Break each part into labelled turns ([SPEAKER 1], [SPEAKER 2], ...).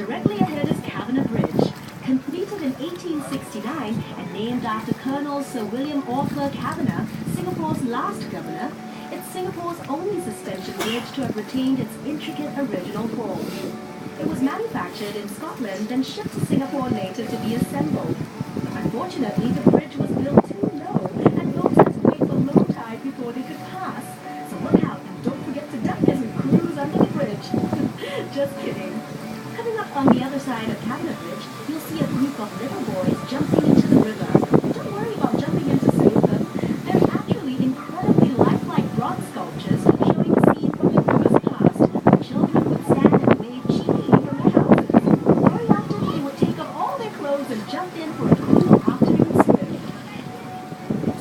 [SPEAKER 1] Directly ahead is Kavanagh Bridge, completed in 1869 and named after Colonel Sir William Orford Kavanagh, Singapore's last governor. It's Singapore's only suspension bridge to have retained its intricate original form. It was manufactured in Scotland, then shipped to Singapore later to be assembled. Unfortunately, the bridge was built too low, and boats had to wait for low tide before they could pass. So look out and don't forget to duck as we cruise under the bridge. Just kidding. Coming up on the other side of Kavanagh Bridge, you'll see a group of little boys jumping into the river. Don't worry about jumping in to save them. They're actually incredibly lifelike bronze sculptures showing a scene from the river's past, where children would stand and wave cheekily from their houses. Very often they would take off all their clothes and jump in for a cool afternoon swim.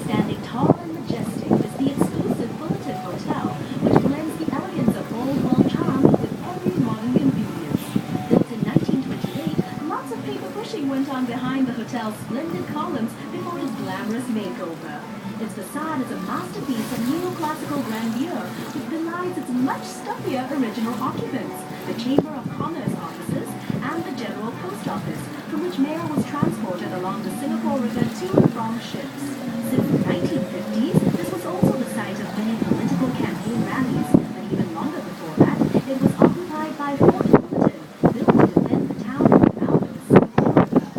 [SPEAKER 1] Standing tall and majestic is the exclusive Fullerton Hotel, which blends the elegance of old world charm with every modern convenience. Built in 1928, lots of paper pushing went on behind the hotel's splendid columns before its glamorous makeover. Its facade is a masterpiece of neoclassical grandeur, which belies its much stuffier original occupants, the Chamber of Commerce offices and the General Post Office, from which mail was transported along the Singapore River to and from ships. Since the 1950s, this was also the site of many political campaign rallies, but even longer before that, it was occupied by Fort Fullerton, built to defend the town from the mouth of the Singapore River.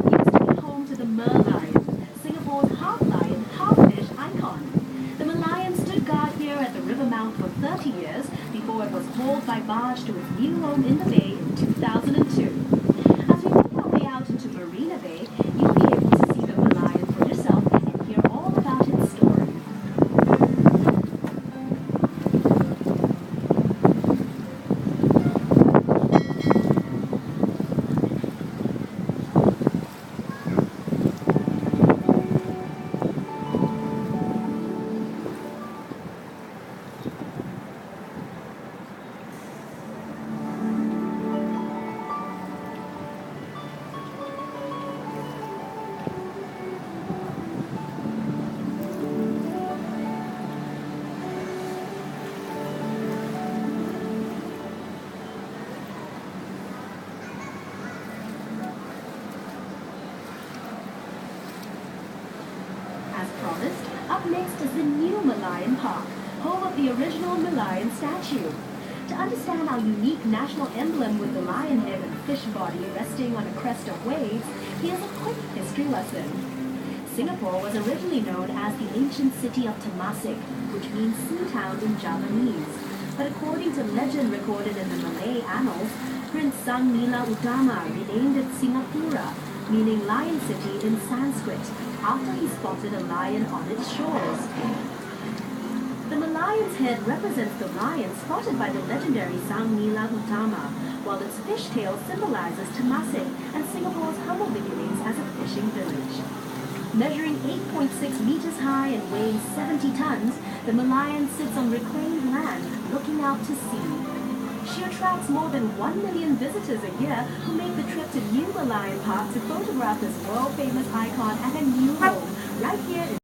[SPEAKER 1] Used to be home to the Merlion, Singapore's half-lion, half-fish icon. The Merlion stood guard here at the river mouth for 30 years before it was hauled by barge to its new home in the bay in 2002. As we make our way out into Marina Bay, you'll be able to see the Merlion for yourself and hear all about its story. As promised, up next is the new Merlion Park, home of the original Merlion statue. To understand our unique national emblem with the lion head and fish body resting on a crest of waves, here's a quick history lesson. Singapore was originally known as the ancient city of Temasek, which means sea town in Javanese. But according to legend recorded in the Malay annals, Prince Sang Nila Utama renamed it Singapura, meaning lion city in Sanskrit, after he spotted a lion on its shores. The Merlion's head represents the lion spotted by the legendary Sang Nila Utama, while its fishtail symbolizes Temasek and Singapore's humble beginnings as a fishing village. Measuring 8.6 meters high and weighing 70 tons, the Merlion sits on reclaimed land, looking out to sea. She attracts more than 1 million visitors a year who make the trip to New Merlion Park to photograph this world-famous icon at her new home, right here in